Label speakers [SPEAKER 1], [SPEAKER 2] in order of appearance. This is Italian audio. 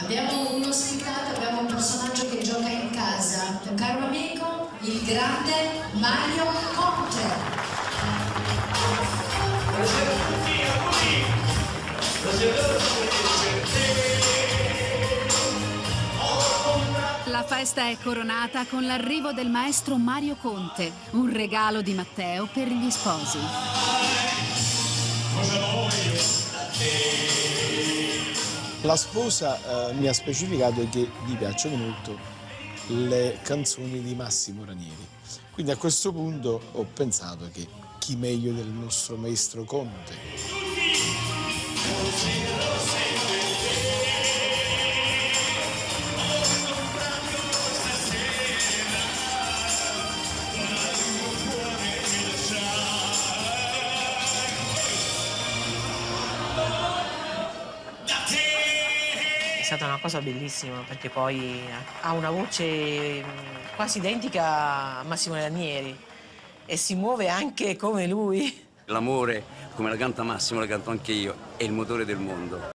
[SPEAKER 1] Abbiamo un'ospitata, abbiamo un personaggio che gioca in casa, un caro amico, il grande Mario Conte.
[SPEAKER 2] Buonasera a tutti, auguri!
[SPEAKER 3] La festa è coronata con l'arrivo del maestro Mario Conte, un regalo di Matteo per gli sposi.
[SPEAKER 4] La sposa mi ha specificato che gli piacciono molto le canzoni di Massimo Ranieri. Quindi a questo punto ho pensato che chi meglio del nostro maestro Conte.
[SPEAKER 5] È stata una cosa bellissima perché poi ha una voce quasi identica a Massimo Ranieri e si muove anche come lui.
[SPEAKER 6] L'amore, come la canta Massimo, la canto anche io, è il motore del mondo.